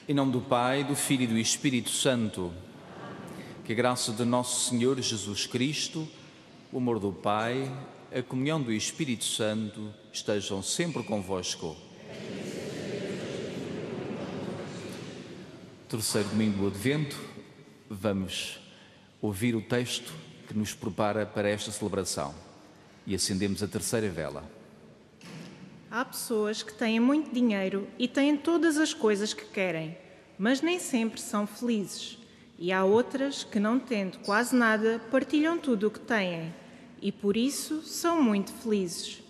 Em nome do Pai, do Filho e do Espírito Santo, que a graça de nosso Senhor Jesus Cristo, o amor do Pai, a comunhão do Espírito Santo estejam sempre convosco. Terceiro domingo do Advento, vamos ouvir o texto que nos prepara para esta celebração e acendemos a terceira vela. Há pessoas que têm muito dinheiro e têm todas as coisas que querem, mas nem sempre são felizes. E há outras que, não tendo quase nada, partilham tudo o que têm e, por isso, são muito felizes.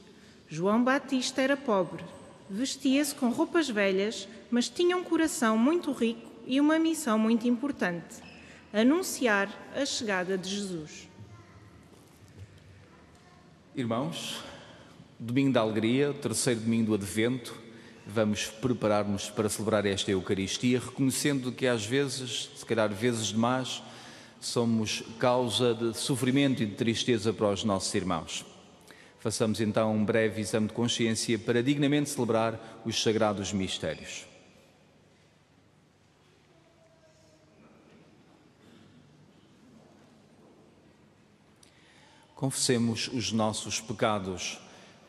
João Batista era pobre, vestia-se com roupas velhas, mas tinha um coração muito rico e uma missão muito importante: anunciar a chegada de Jesus. Irmãos, domingo da alegria, terceiro domingo do Advento, vamos preparar-nos para celebrar esta Eucaristia, reconhecendo que às vezes, se calhar vezes demais, somos causa de sofrimento e de tristeza para os nossos irmãos. Façamos então um breve exame de consciência para dignamente celebrar os sagrados mistérios. Confessemos os nossos pecados.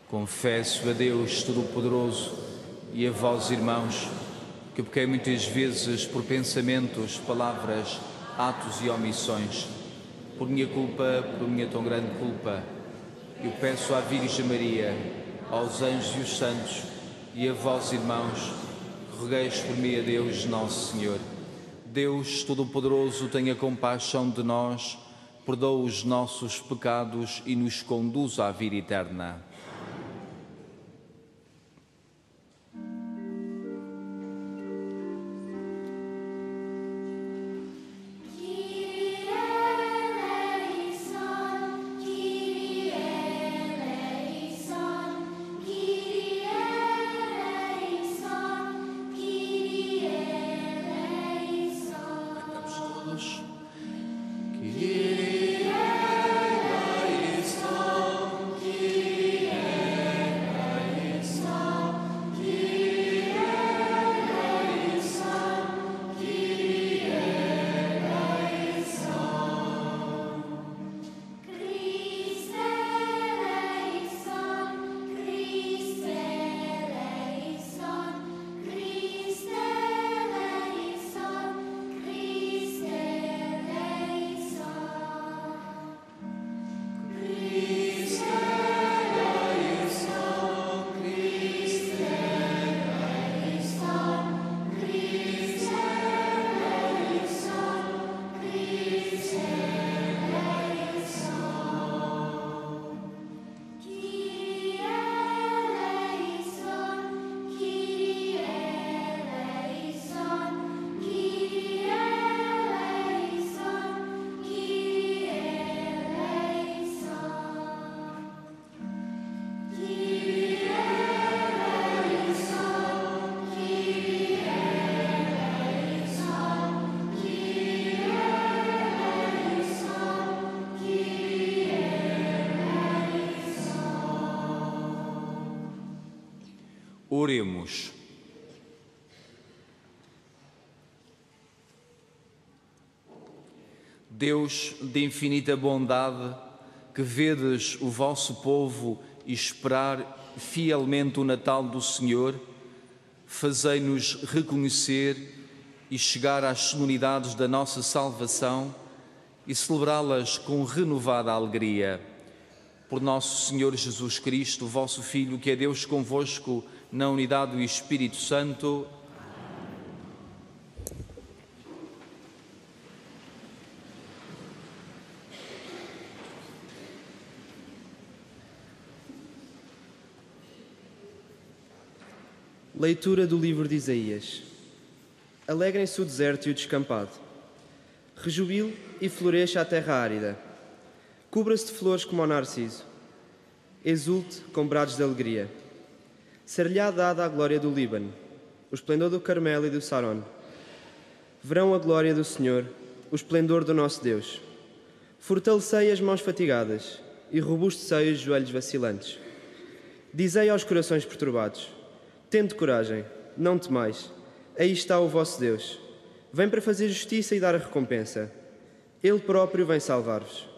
Confesso a Deus Todo-Poderoso e a vós, irmãos, que pequei muitas vezes por pensamentos, palavras, atos e omissões. Por minha culpa, por minha tão grande culpa, eu peço à Virgem Maria, aos anjos e os santos e a vós, irmãos, rogueis por mim a Deus Nosso Senhor. Deus Todo-Poderoso, tenha compaixão de nós, perdoa os nossos pecados e nos conduz à vida eterna. Oremos. Deus de infinita bondade, que vedes o vosso povo esperar fielmente o Natal do Senhor, fazei-nos reconhecer e chegar às solenidades da nossa salvação e celebrá-las com renovada alegria. Por nosso Senhor Jesus Cristo, vosso Filho, que é Deus convosco, na unidade do Espírito Santo. Leitura do livro de Isaías. Alegrem-se o deserto e o descampado. Rejubile e floresça a terra árida. Cubra-se de flores como o narciso. Exulte com brados de alegria. Ser-lhe-á dada a glória do Líbano, o esplendor do Carmelo e do Saron. Verão a glória do Senhor, o esplendor do nosso Deus. Fortalecei as mãos fatigadas e robustecei os joelhos vacilantes. Dizei aos corações perturbados: tende coragem, não temais. aí está o vosso Deus. Vem para fazer justiça e dar a recompensa. Ele próprio vem salvar-vos.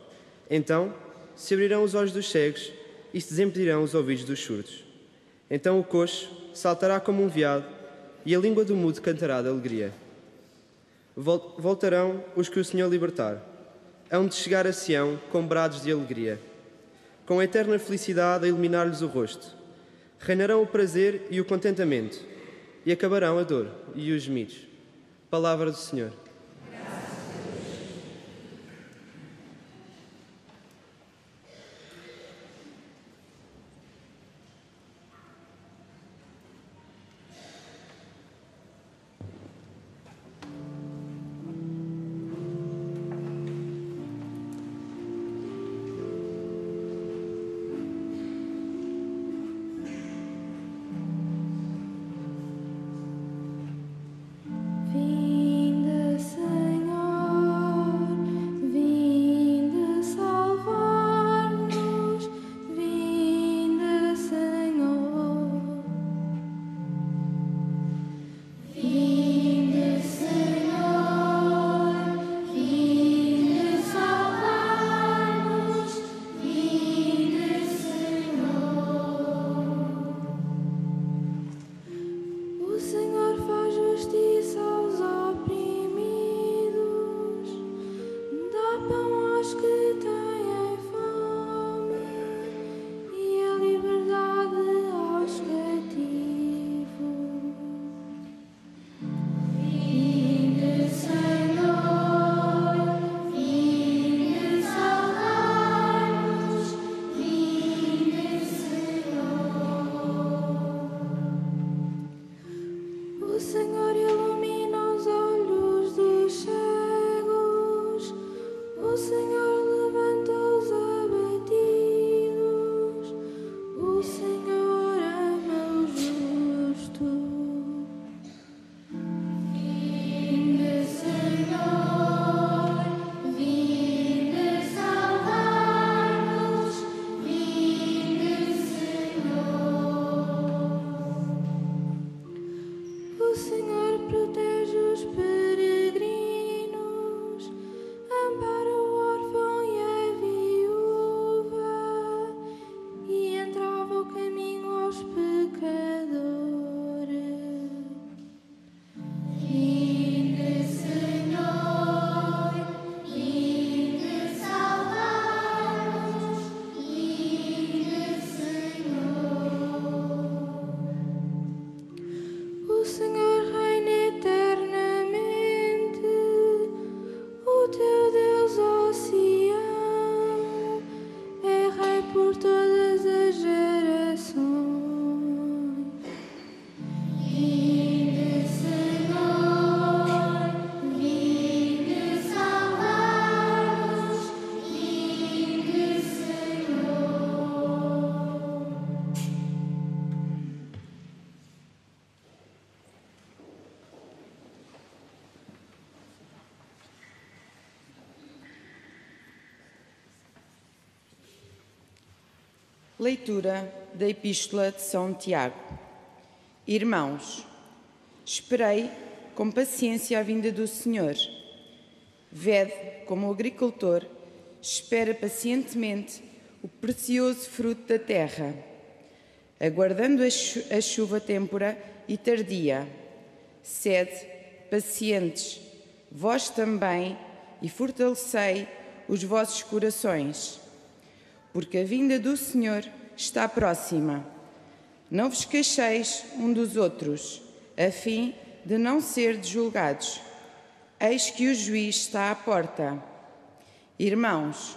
Então se abrirão os olhos dos cegos e se desempedirão os ouvidos dos surdos. Então o coxo saltará como um veado e a língua do mudo cantará de alegria. Voltarão os que o Senhor libertar. Hão de chegar a Sião com brados de alegria, com eterna felicidade a iluminar-lhes o rosto. Reinarão o prazer e o contentamento, e acabarão a dor e os gemidos. Palavra do Senhor. Leitura da Epístola de São Tiago. Irmãos, esperei com paciência a vinda do Senhor. Vede como o agricultor espera pacientemente o precioso fruto da terra, aguardando a chuva têmpora e tardia. Sede pacientes, vós também, e fortalecei os vossos corações, porque a vinda do Senhor está próxima. Não vos queixeis um dos outros, a fim de não serdes julgados. Eis que o juiz está à porta. Irmãos,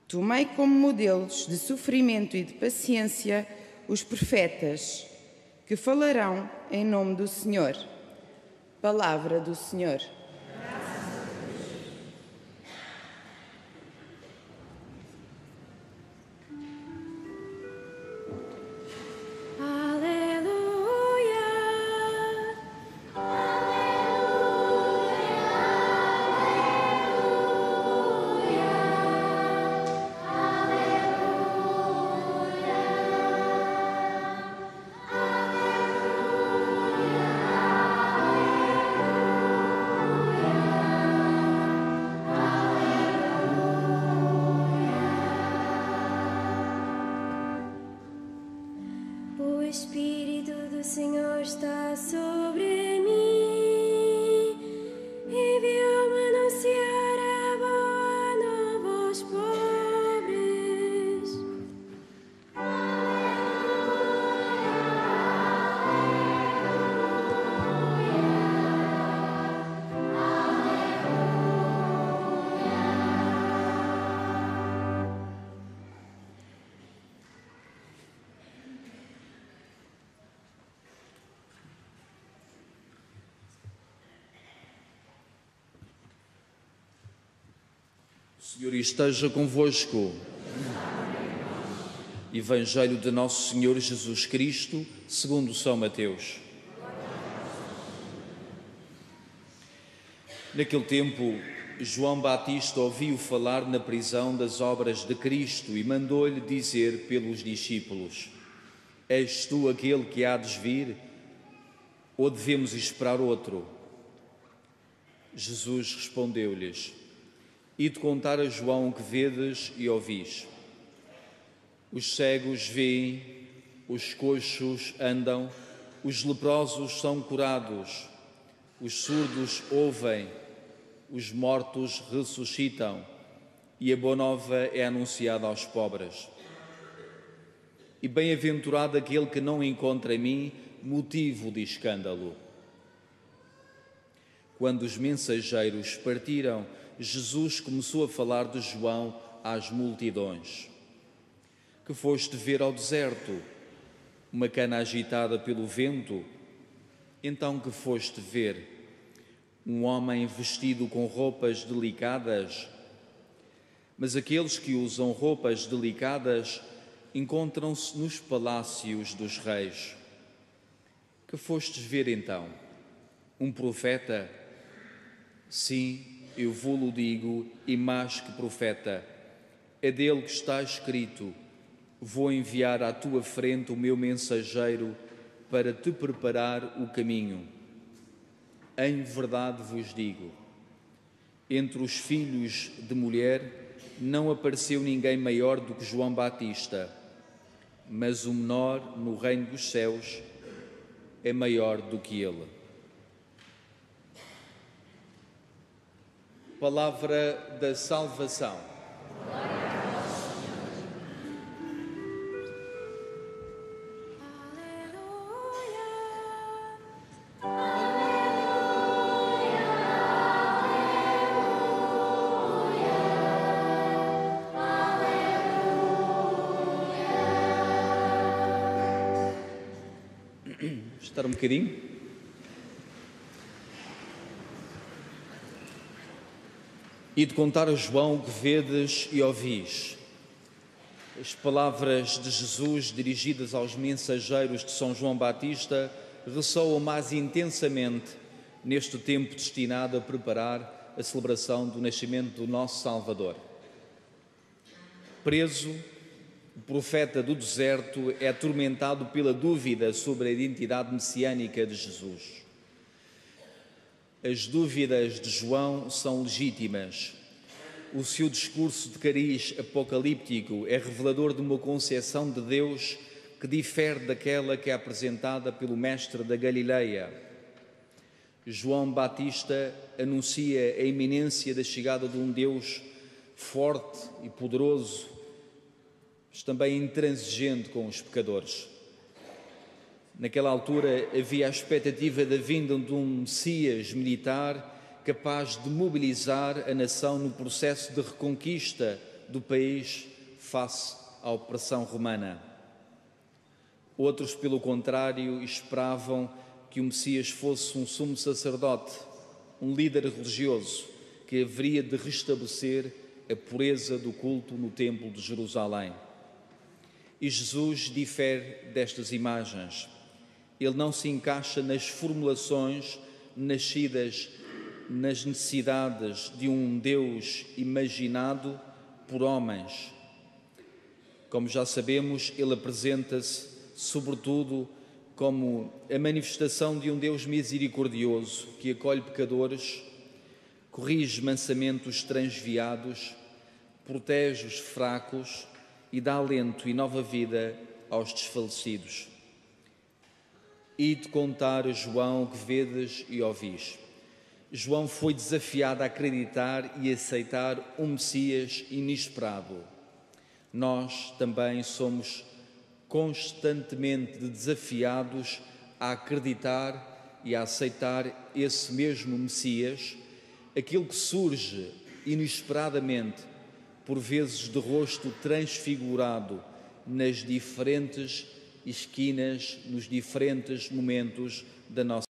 tomei como modelos de sofrimento e de paciência os profetas, que falarão em nome do Senhor. Palavra do Senhor. Senhor esteja convosco. Evangelho de Nosso Senhor Jesus Cristo, segundo São Mateus. Naquele tempo, João Batista ouviu falar na prisão das obras de Cristo e mandou-lhe dizer pelos discípulos: És tu aquele que há de vir, ou devemos esperar outro? Jesus respondeu-lhes: Ide contar a João o que vedes e ouvis. Os cegos veem, os coxos andam, os leprosos são curados, os surdos ouvem, os mortos ressuscitam e a boa nova é anunciada aos pobres. E bem-aventurado aquele que não encontra em mim motivo de escândalo. Quando os mensageiros partiram, Jesus começou a falar de João às multidões. Que foste ver ao deserto? Uma cana agitada pelo vento? Então que foste ver? Um homem vestido com roupas delicadas? Mas aqueles que usam roupas delicadas encontram-se nos palácios dos reis. Que fostes ver então? Um profeta? Sim, eu vou-lo digo, e mais que profeta. É dele que está escrito: vou enviar à tua frente o meu mensageiro para te preparar o caminho. Em verdade vos digo, entre os filhos de mulher não apareceu ninguém maior do que João Batista, mas o menor no reino dos céus é maior do que ele. Palavra da salvação. Estar um bocadinho. E de contar a João o que vedes e ouvis. As palavras de Jesus dirigidas aos mensageiros de São João Batista ressoam mais intensamente neste tempo destinado a preparar a celebração do nascimento do nosso Salvador. Preso, o profeta do deserto é atormentado pela dúvida sobre a identidade messiânica de Jesus. As dúvidas de João são legítimas. O seu discurso de cariz apocalíptico é revelador de uma concepção de Deus que difere daquela que é apresentada pelo mestre da Galileia. João Batista anuncia a iminência da chegada de um Deus forte e poderoso, mas também intransigente com os pecadores. Naquela altura havia a expectativa da vinda de um Messias militar capaz de mobilizar a nação no processo de reconquista do país face à opressão romana. Outros, pelo contrário, esperavam que o Messias fosse um sumo sacerdote, um líder religioso que haveria de restabelecer a pureza do culto no Templo de Jerusalém. E Jesus difere destas imagens. Ele não se encaixa nas formulações nascidas nas necessidades de um Deus imaginado por homens. Como já sabemos, ele apresenta-se, sobretudo, como a manifestação de um Deus misericordioso que acolhe pecadores, corrige mansamente os transviados, protege os fracos e dá alento e nova vida aos desfalecidos. E de contar a João o que vedes e ouvis. João foi desafiado a acreditar e aceitar um Messias inesperado. Nós também somos constantemente desafiados a acreditar e a aceitar esse mesmo Messias, aquele que surge inesperadamente, por vezes de rosto transfigurado, nas diferentes esquinas, nos diferentes momentos da nossa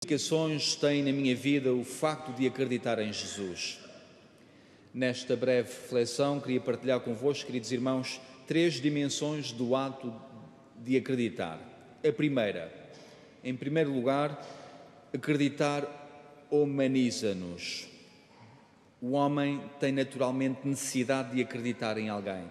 implicações tem na minha vida o facto de acreditar em Jesus? Nesta breve reflexão, queria partilhar convosco, queridos irmãos, 3 dimensões do ato de acreditar. A primeira, em primeiro lugar, acreditar humaniza-nos. O homem tem naturalmente necessidade de acreditar em alguém.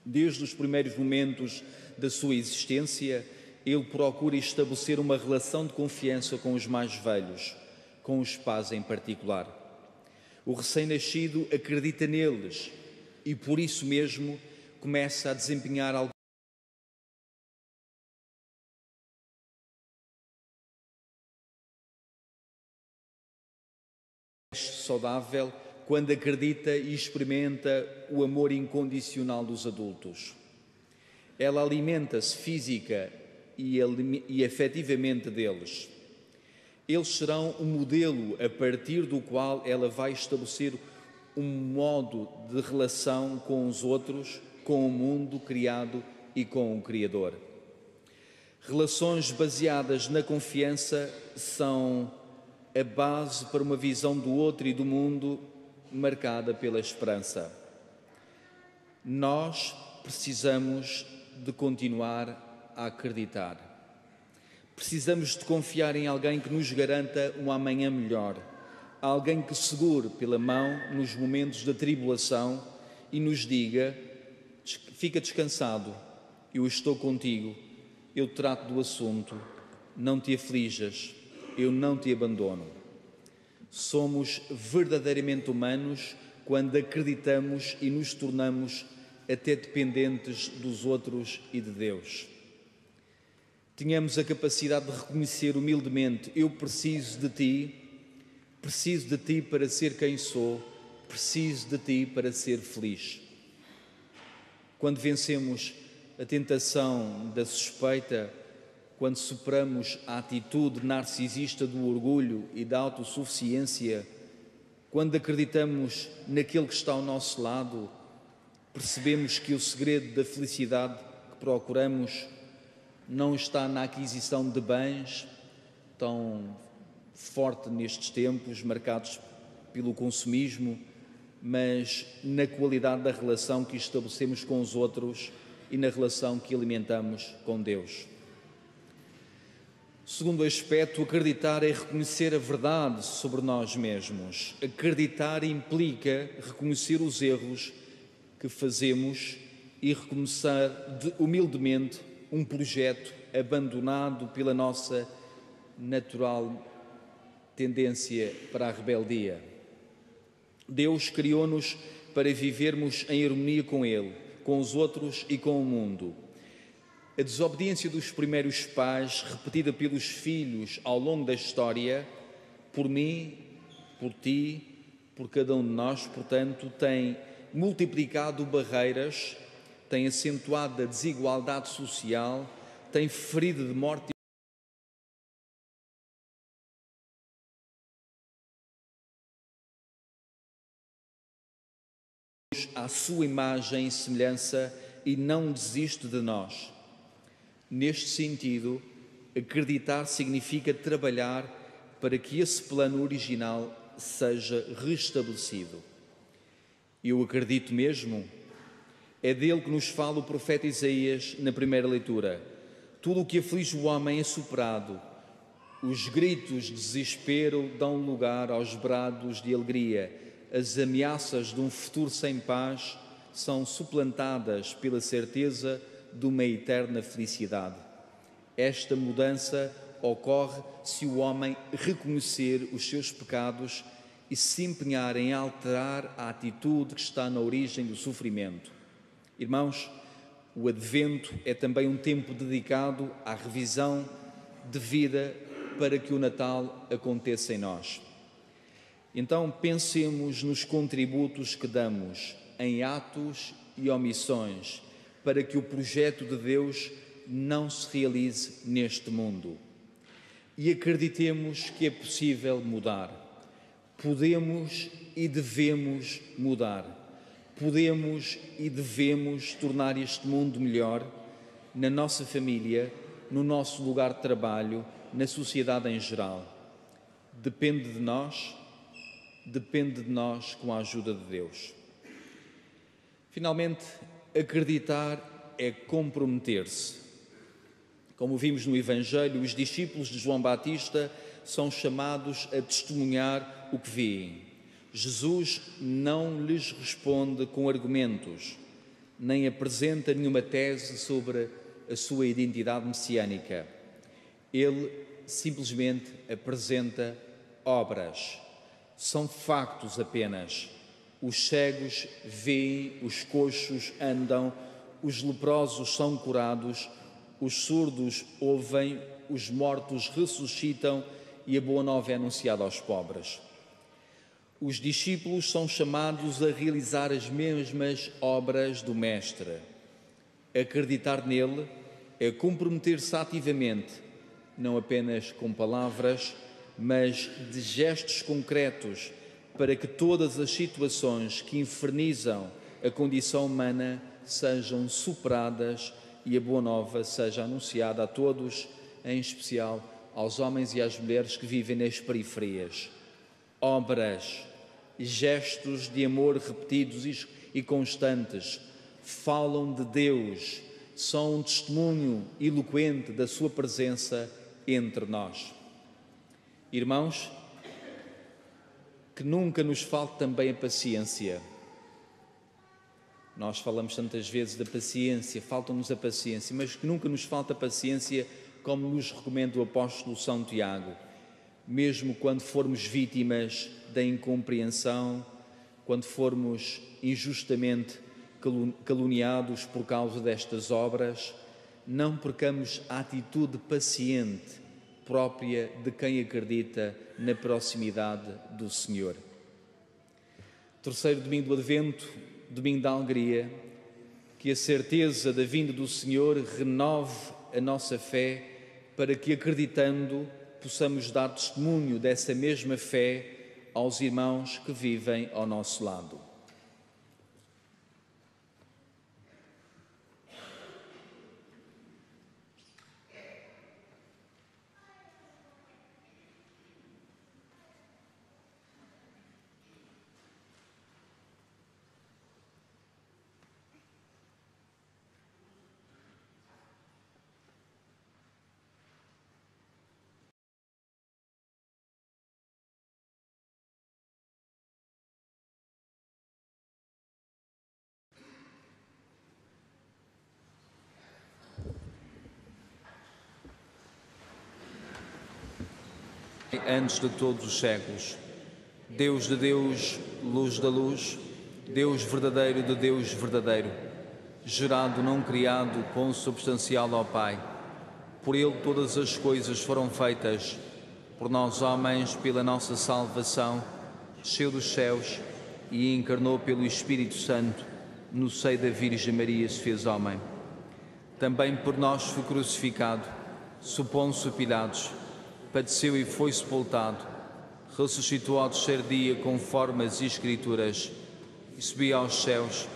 Desde os primeiros momentos da sua existência, ele procura estabelecer uma relação de confiança com os mais velhos, com os pais em particular. O recém-nascido acredita neles e, por isso mesmo, começa a desempenhar algo saudável quando acredita e experimenta o amor incondicional dos adultos. Ela alimenta-se física e afetivamente deles. Eles serão um modelo a partir do qual ela vai estabelecer um modo de relação com os outros, com o mundo criado e com o Criador. Relações baseadas na confiança são a base para uma visão do outro e do mundo marcada pela esperança. Nós precisamos de continuar a acreditar. Precisamos de confiar em alguém que nos garanta um amanhã melhor, alguém que segure pela mão nos momentos da tribulação e nos diga: fica descansado, eu estou contigo, eu trato do assunto, não te aflijas, eu não te abandono. Somos verdadeiramente humanos quando acreditamos e nos tornamos até dependentes dos outros e de Deus. Tenhamos a capacidade de reconhecer humildemente: eu preciso de ti para ser quem sou, preciso de ti para ser feliz. Quando vencemos a tentação da suspeita, quando superamos a atitude narcisista do orgulho e da autossuficiência, quando acreditamos naquele que está ao nosso lado, percebemos que o segredo da felicidade que procuramos não está na aquisição de bens, tão forte nestes tempos marcados pelo consumismo, mas na qualidade da relação que estabelecemos com os outros e na relação que alimentamos com Deus. Segundo aspecto, acreditar é reconhecer a verdade sobre nós mesmos. Acreditar implica reconhecer os erros que fazemos e recomeçar humildemente um projeto abandonado pela nossa natural tendência para a rebeldia. Deus criou-nos para vivermos em harmonia com Ele, com os outros e com o mundo. A desobediência dos primeiros pais, repetida pelos filhos ao longo da história, por mim, por ti, por cada um de nós, portanto, tem multiplicado barreiras, tem acentuado a desigualdade social, tem ferido de morte à sua imagem e semelhança e não desiste de nós. Neste sentido, acreditar significa trabalhar para que esse plano original seja restabelecido. Eu acredito mesmo. É dele que nos fala o profeta Isaías na primeira leitura. Tudo o que aflige o homem é superado. Os gritos de desespero dão lugar aos brados de alegria. As ameaças de um futuro sem paz são suplantadas pela certeza de uma eterna felicidade. Esta mudança ocorre se o homem reconhecer os seus pecados e se empenhar em alterar a atitude que está na origem do sofrimento. Irmãos, o Advento é também um tempo dedicado à revisão de vida para que o Natal aconteça em nós. Então, pensemos nos contributos que damos em atos e omissões para que o projeto de Deus não se realize neste mundo. E acreditemos que é possível mudar. Podemos e devemos mudar. Podemos e devemos tornar este mundo melhor na nossa família, no nosso lugar de trabalho, na sociedade em geral. Depende de nós com a ajuda de Deus. Finalmente, acreditar é comprometer-se. Como vimos no Evangelho, os discípulos de João Batista são chamados a testemunhar o que veem. Jesus não lhes responde com argumentos, nem apresenta nenhuma tese sobre a sua identidade messiânica. Ele simplesmente apresenta obras. São factos apenas. Os cegos veem, os coxos andam, os leprosos são curados, os surdos ouvem, os mortos ressuscitam e a boa nova é anunciada aos pobres. Os discípulos são chamados a realizar as mesmas obras do Mestre. Acreditar nele é comprometer-se ativamente, não apenas com palavras, mas de gestos concretos, para que todas as situações que infernizam a condição humana sejam superadas e a boa nova seja anunciada a todos, em especial aos homens e às mulheres que vivem nas periferias. Obras, gestos de amor repetidos e constantes, falam de Deus, são um testemunho eloquente da sua presença entre nós. Irmãos, que nunca nos falte também a paciência. Nós falamos tantas vezes da paciência, falta-nos a paciência, mas que nunca nos falte a paciência, como nos recomenda o apóstolo São Tiago. Mesmo quando formos vítimas da incompreensão, quando formos injustamente caluniados por causa destas obras, não percamos a atitude paciente própria de quem acredita na proximidade do Senhor. Terceiro domingo do Advento, domingo da alegria, que a certeza da vinda do Senhor renove a nossa fé, para que, acreditando, possamos dar testemunho dessa mesma fé aos irmãos que vivem ao nosso lado. Antes de todos os séculos, Deus de Deus, luz da luz, Deus verdadeiro de Deus verdadeiro, gerado, não criado, consubstancial ao Pai. Por Ele todas as coisas foram feitas, por nós homens, pela nossa salvação, desceu dos céus e encarnou pelo Espírito Santo, no seio da Virgem Maria se fez homem. Também por nós foi crucificado, sob Pôncio Pilatos, padeceu e foi sepultado, ressuscitou ao terceiro dia conforme as Escrituras e subiu aos céus,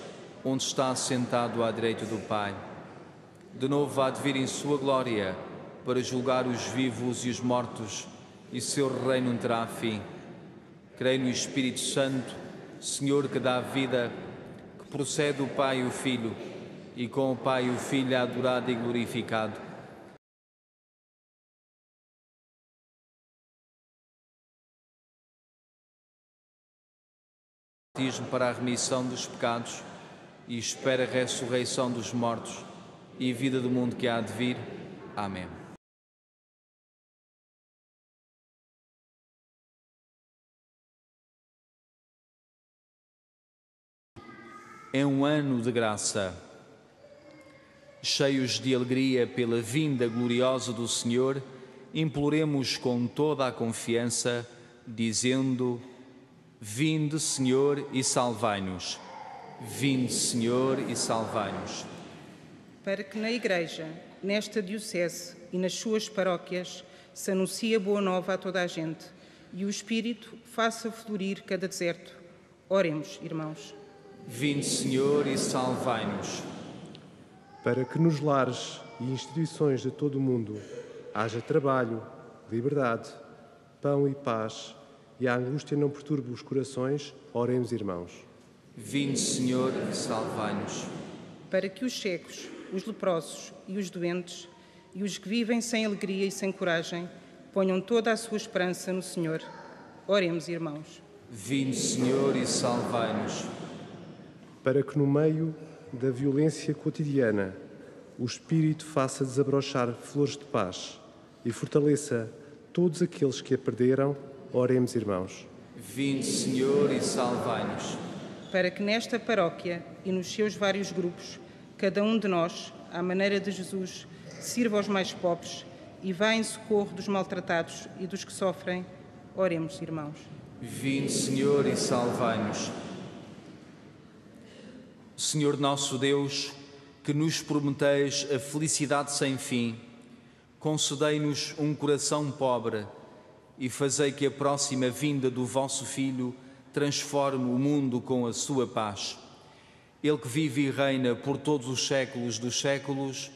onde está sentado à direita do Pai. De novo há de vir em sua glória para julgar os vivos e os mortos, e seu reino não terá fim. Creio no Espírito Santo, Senhor que dá vida, que procede do Pai e o Filho, e com o Pai e o Filho é adorado e glorificado, para a remissão dos pecados e espera a ressurreição dos mortos e a vida do mundo que há de vir. Amém. É um ano de graça. Cheios de alegria pela vinda gloriosa do Senhor, imploremos com toda a confiança, dizendo: Vinde, Senhor, e salvai-nos. Vinde, Senhor, e salvai-nos. Para que na Igreja, nesta diocese e nas suas paróquias, se anuncie a boa nova a toda a gente e o Espírito faça florir cada deserto. Oremos, irmãos. Vinde, Senhor, e salvai-nos. Para que nos lares e instituições de todo o mundo haja trabalho, liberdade, pão e paz, e a angústia não perturbe os corações, oremos, irmãos. Vinde, Senhor, e salvai-nos. Para que os cegos, os leprosos e os doentes, e os que vivem sem alegria e sem coragem, ponham toda a sua esperança no Senhor. Oremos, irmãos. Vinde, Senhor, e salvai-nos. Para que no meio da violência cotidiana o Espírito faça desabrochar flores de paz e fortaleça todos aqueles que a perderam, oremos, irmãos. Vinde, Senhor, e salvai-nos. Para que nesta paróquia e nos seus vários grupos, cada um de nós, à maneira de Jesus, sirva aos mais pobres e vá em socorro dos maltratados e dos que sofrem, oremos, irmãos. Vinde, Senhor, e salvai-nos. Senhor nosso Deus, que nos prometeis a felicidade sem fim, concedei-nos um coração pobre e fazei que a próxima vinda do vosso Filho transforme o mundo com a sua paz. Ele que vive e reina por todos os séculos dos séculos.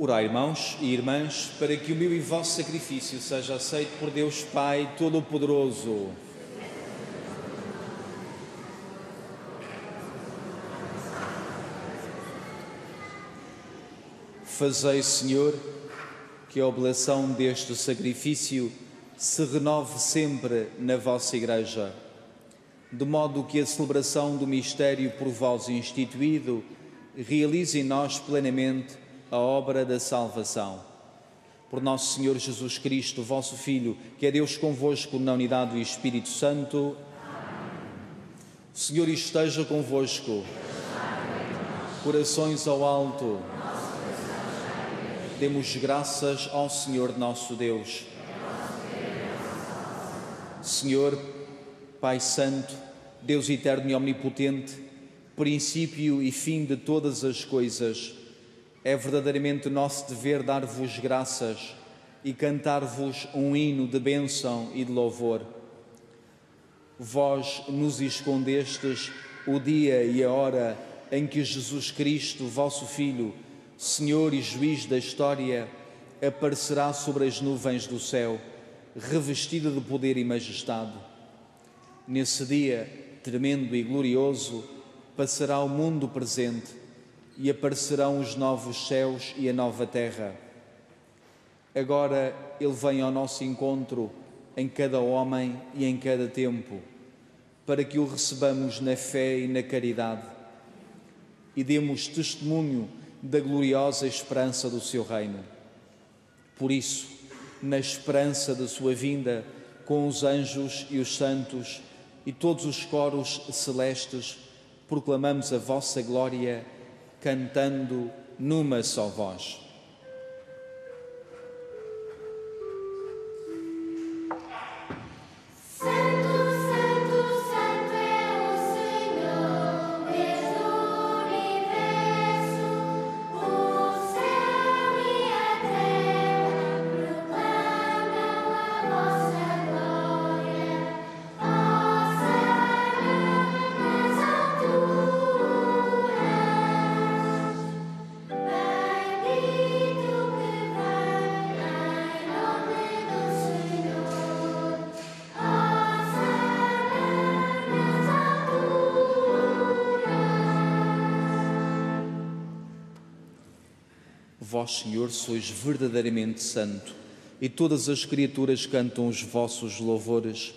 Orai, irmãos e irmãs, para que o meu e vosso sacrifício seja aceito por Deus Pai Todo-Poderoso. Fazei, Senhor, que a oblação deste sacrifício se renove sempre na vossa Igreja, de modo que a celebração do mistério por vós instituído realize em nós plenamente a obra da salvação. Por nosso Senhor Jesus Cristo, vosso Filho, que é Deus convosco na unidade do Espírito Santo. O Senhor esteja convosco. Corações ao alto. Demos graças ao Senhor nosso Deus. Senhor, Pai Santo, Deus eterno e omnipotente, princípio e fim de todas as coisas. É verdadeiramente nosso dever dar-vos graças e cantar-vos um hino de bênção e de louvor. Vós nos escondestes o dia e a hora em que Jesus Cristo, vosso Filho, Senhor e Juiz da história, aparecerá sobre as nuvens do céu, revestido de poder e majestade. Nesse dia tremendo e glorioso, passará o mundo presente e aparecerão os novos céus e a nova terra. Agora Ele vem ao nosso encontro em cada homem e em cada tempo, para que o recebamos na fé e na caridade e demos testemunho da gloriosa esperança do seu reino. Por isso, na esperança da sua vinda, com os anjos e os santos e todos os coros celestes, proclamamos a vossa glória, cantando numa só voz. Vós, Senhor, sois verdadeiramente santo, e todas as criaturas cantam os vossos louvores,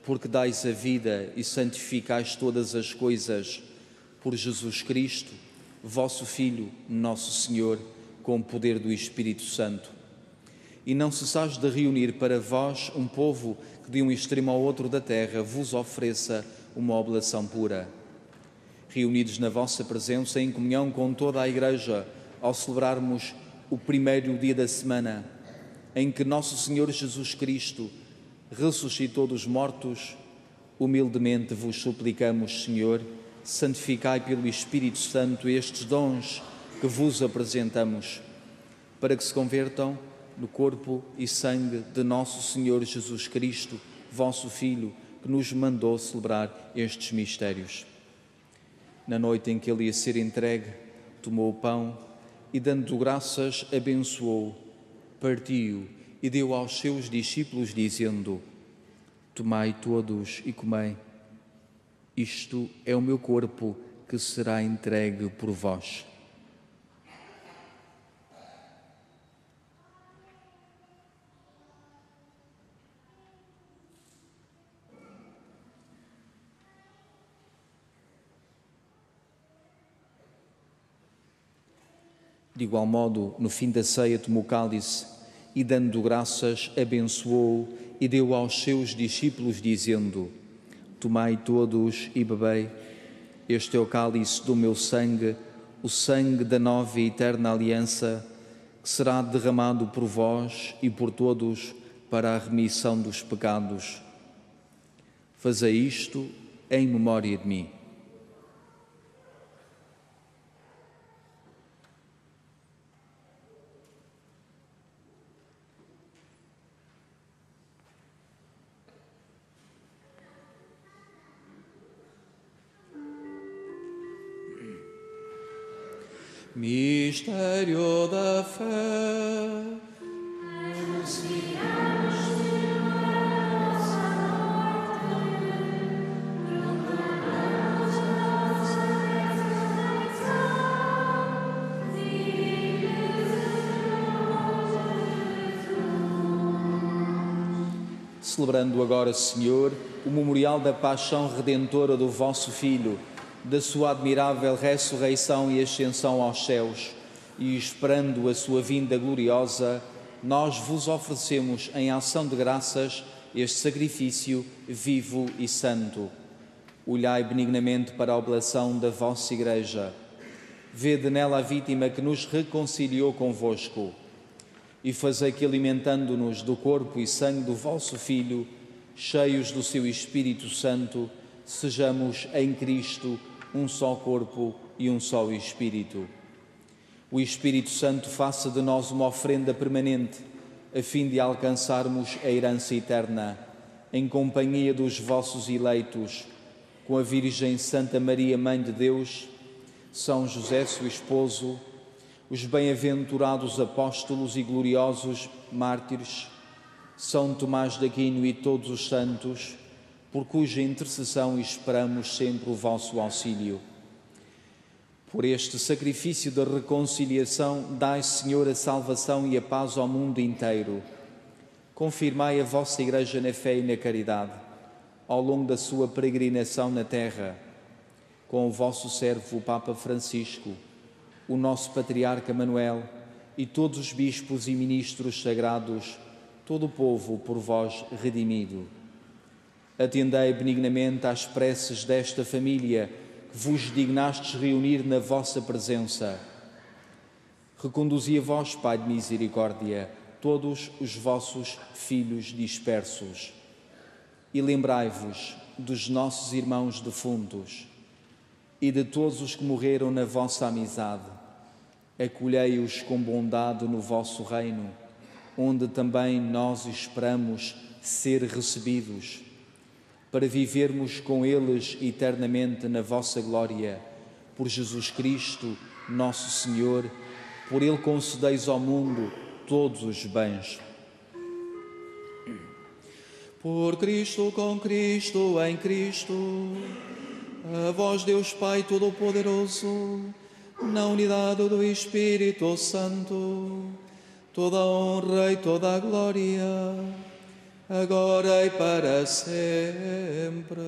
porque dais a vida e santificais todas as coisas, por Jesus Cristo, vosso Filho, nosso Senhor, com o poder do Espírito Santo. E não cessais de reunir para vós um povo que de um extremo ao outro da terra vos ofereça uma oblação pura. Reunidos na vossa presença, em comunhão com toda a Igreja, ao celebrarmos o primeiro dia da semana em que nosso Senhor Jesus Cristo ressuscitou dos mortos, humildemente vos suplicamos, Senhor, santificai pelo Espírito Santo estes dons que vos apresentamos, para que se convertam no corpo e sangue de nosso Senhor Jesus Cristo, vosso Filho, que nos mandou celebrar estes mistérios. Na noite em que ele ia ser entregue, tomou o pão e, dando graças, abençoou, partiu e deu aos seus discípulos, dizendo: Tomai todos e comei. Isto é o meu corpo que será entregue por vós. De igual modo, no fim da ceia, tomou o cálice e, dando graças, abençoou e deu aos seus discípulos, dizendo: Tomai todos e bebei. Este é o cálice do meu sangue, o sangue da nova e eterna aliança, que será derramado por vós e por todos para a remissão dos pecados. Fazei isto em memória de mim. Mistério da fé. Anunciamos a vossa morte, proclamamos a vossa ressurreição. Celebrando agora, Senhor, o memorial da paixão redentora do vosso Filho, da sua admirável ressurreição e ascensão aos céus, e esperando a sua vinda gloriosa, nós vos oferecemos em ação de graças este sacrifício vivo e santo. Olhai benignamente para a oblação da vossa Igreja. Vede nela a vítima que nos reconciliou convosco, e fazei que, alimentando-nos do corpo e sangue do vosso Filho, cheios do seu Espírito Santo, sejamos em Cristo um só corpo e um só Espírito. O Espírito Santo faça de nós uma oferenda permanente, a fim de alcançarmos a herança eterna, em companhia dos vossos eleitos, com a Virgem Santa Maria, Mãe de Deus, São José, seu esposo, os bem-aventurados apóstolos e gloriosos mártires, São Tomás de Aquino e todos os santos, por cuja intercessão esperamos sempre o vosso auxílio. Por este sacrifício da reconciliação, dai, Senhor, a salvação e a paz ao mundo inteiro. Confirmai a vossa Igreja na fé e na caridade, ao longo da sua peregrinação na terra, com o vosso servo, o Papa Francisco, o nosso Patriarca Manuel e todos os bispos e ministros sagrados, todo o povo por vós redimido. Atendei benignamente às preces desta família que vos dignastes reunir na vossa presença. Reconduzi a vós, Pai de misericórdia, todos os vossos filhos dispersos e lembrai-vos dos nossos irmãos defuntos e de todos os que morreram na vossa amizade. Acolhei-os com bondade no vosso reino, onde também nós esperamos ser recebidos, para vivermos com eles eternamente na vossa glória. Por Jesus Cristo, nosso Senhor, por Ele concedeis ao mundo todos os bens. Por Cristo, com Cristo, em Cristo, a vós, Deus Pai Todo-Poderoso, na unidade do Espírito Santo, toda a honra e toda a glória, agora e para sempre.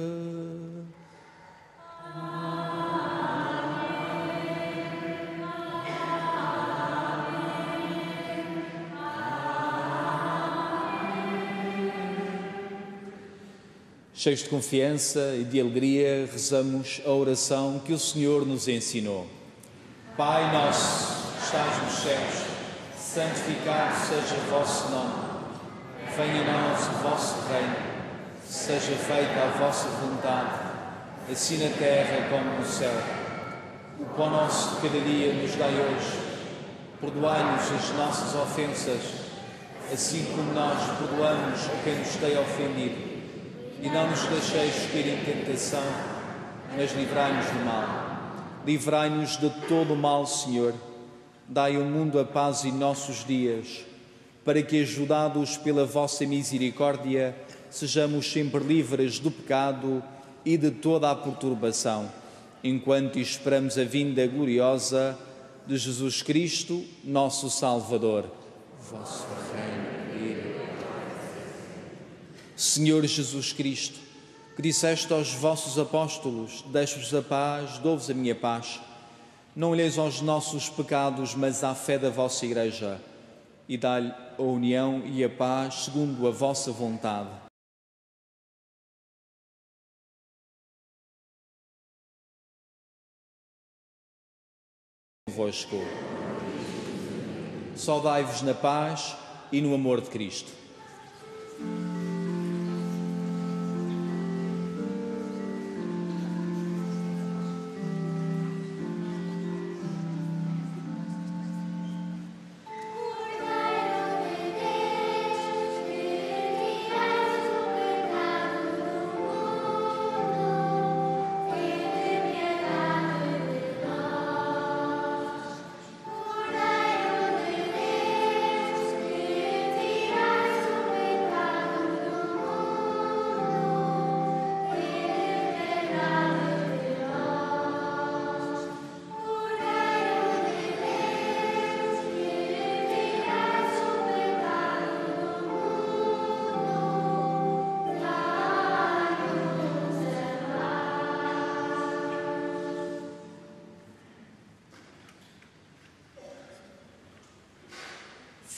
Cheios de confiança e de alegria, rezamos a oração que o Senhor nos ensinou. Pai nosso, que estás nos céus, santificado seja o vosso nome. Venha a nós o vosso reino, seja feita a vossa vontade, assim na terra como no céu. O pão nosso de cada dia nos dai hoje. Perdoai-nos as nossas ofensas, assim como nós perdoamos a quem nos tem ofendido. E não nos deixeis cair em tentação, mas livrai-nos do mal. Livrai-nos de todo o mal, Senhor. Dai ao mundo a paz em nossos dias, para que, ajudados pela vossa misericórdia, sejamos sempre livres do pecado e de toda a perturbação, enquanto esperamos a vinda gloriosa de Jesus Cristo, nosso Salvador. Vosso reino. Senhor Jesus Cristo, que disseste aos vossos apóstolos: deixo-vos a paz, dou-vos a minha paz. Não olheis aos nossos pecados, mas à fé da vossa Igreja, e dá-lhe a união e a paz segundo a vossa vontade. Convosco. Saudai-vos na paz e no amor de Cristo.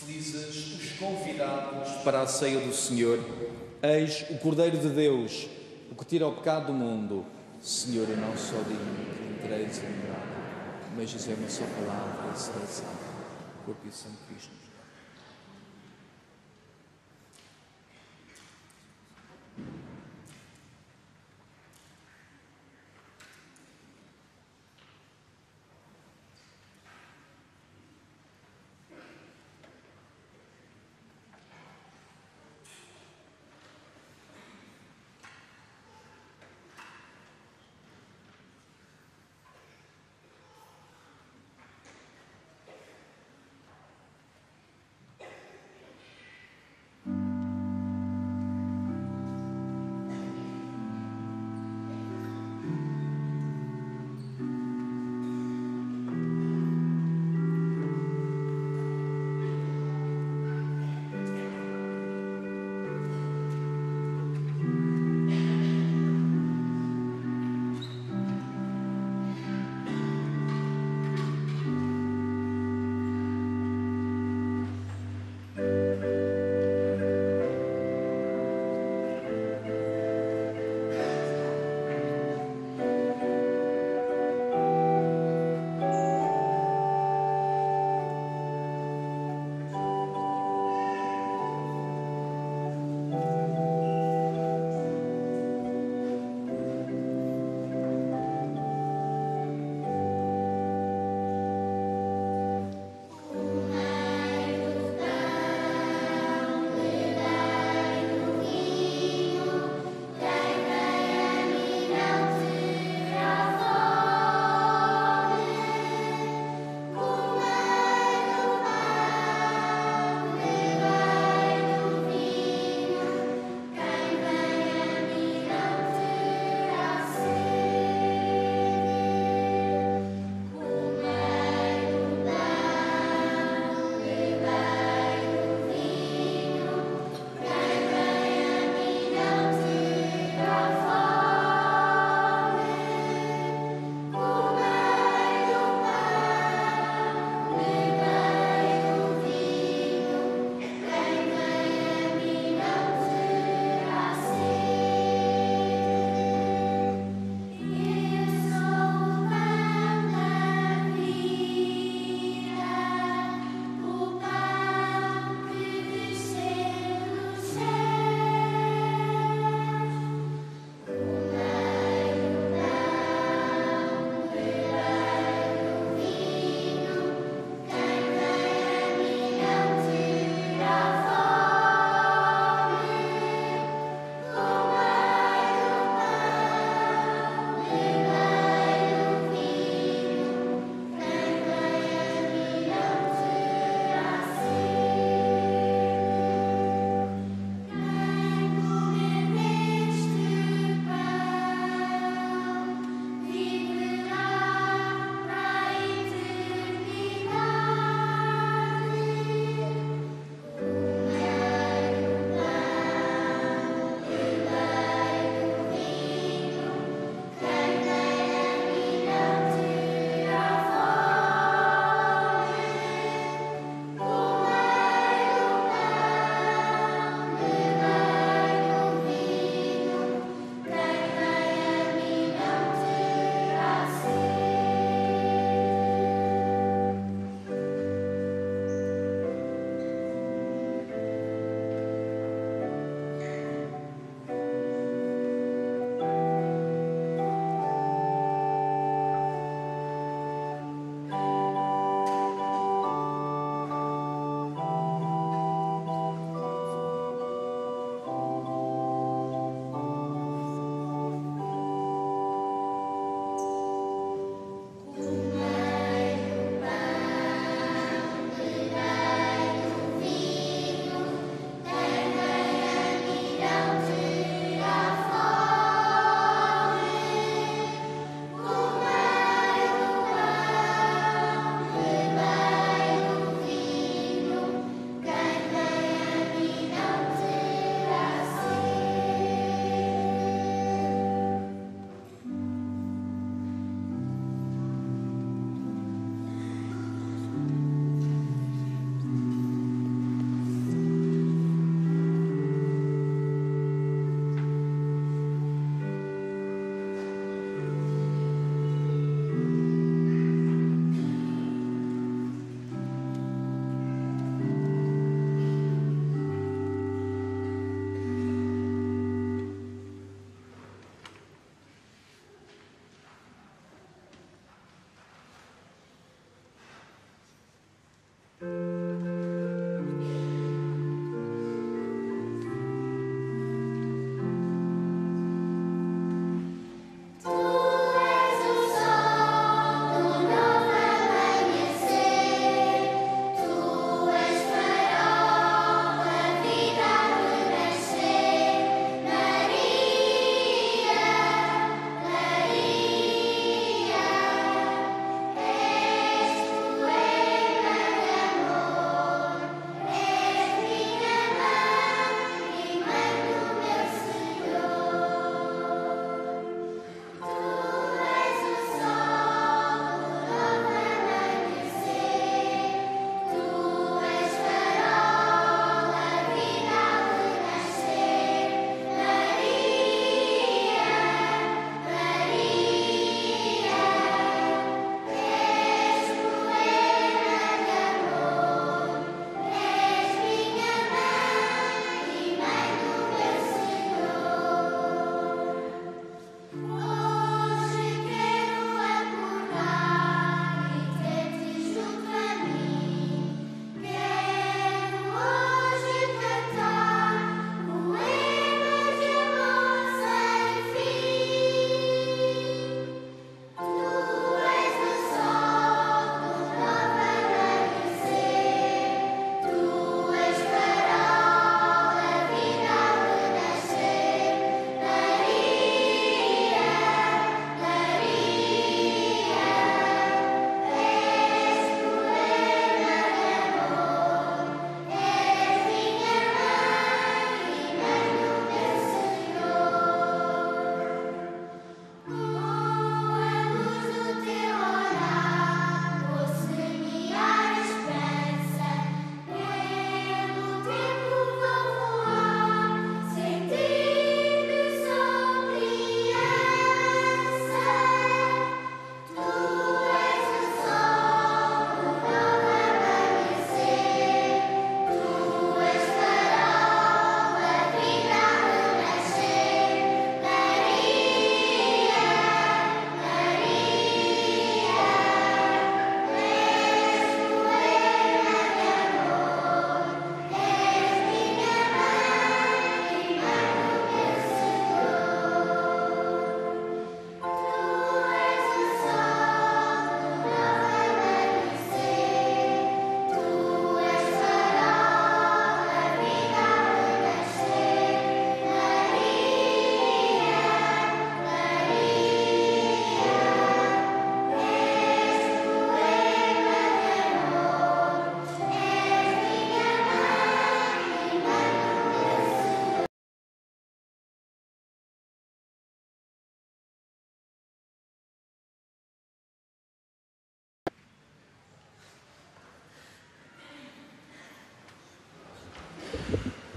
Felizes os convidados para a ceia do Senhor. Eis o Cordeiro de Deus, o que tira o pecado do mundo. Senhor, eu não sou digno que entreis em morada, mas dizer uma só palavra e serei salvo. O corpo e o sangue de Cristo.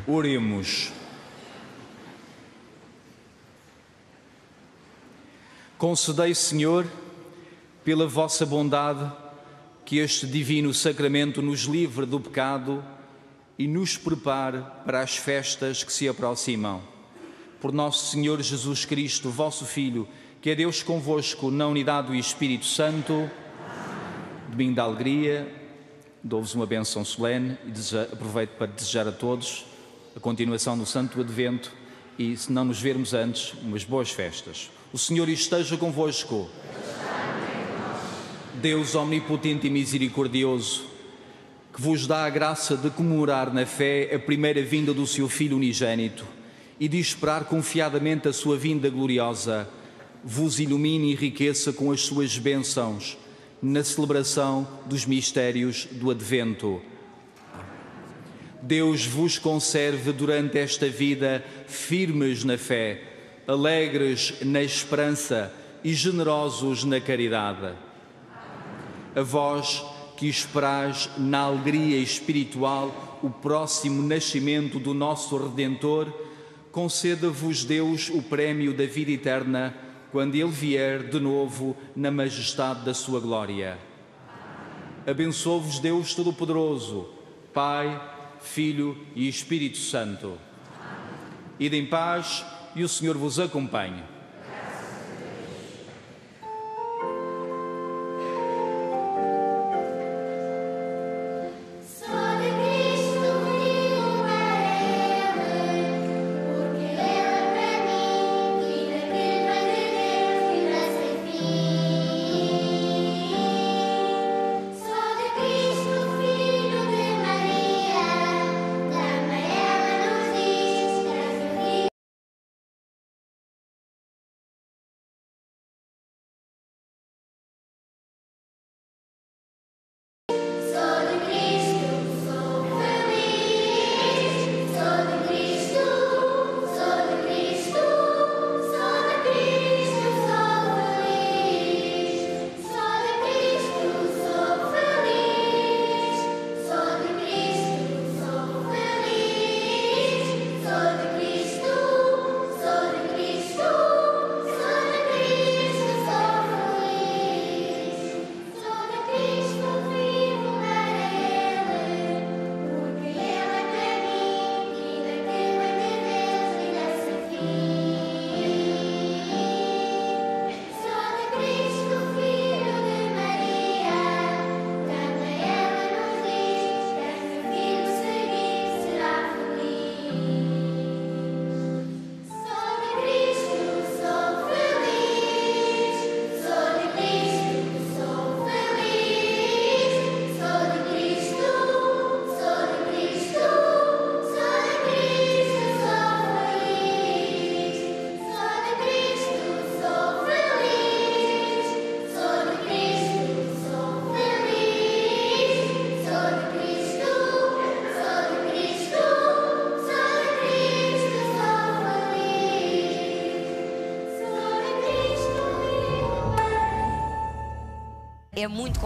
Oremos. Concedei, Senhor, pela vossa bondade, que este divino sacramento nos livre do pecado e nos prepare para as festas que se aproximam. Por nosso Senhor Jesus Cristo, vosso Filho, que é Deus convosco na unidade do Espírito Santo. Domingo da alegria, dou-vos uma bênção solene e aproveito para desejar a todos a continuação do Santo Advento e, se não nos vermos antes, umas boas festas. O Senhor esteja convosco. Deus omnipotente e misericordioso, que vos dá a graça de comemorar na fé a primeira vinda do seu Filho unigênito e de esperar confiadamente a sua vinda gloriosa, vos ilumine e enriqueça com as suas bênçãos na celebração dos mistérios do Advento. Deus vos conserve durante esta vida firmes na fé, alegres na esperança e generosos na caridade. A vós que esperais na alegria espiritual o próximo nascimento do nosso Redentor, conceda-vos Deus o prémio da vida eterna quando Ele vier de novo na majestade da sua glória. Abençoe-vos Deus Todo-Poderoso, Pai, Filho e Espírito Santo. Ide em paz e o Senhor vos acompanhe. É muito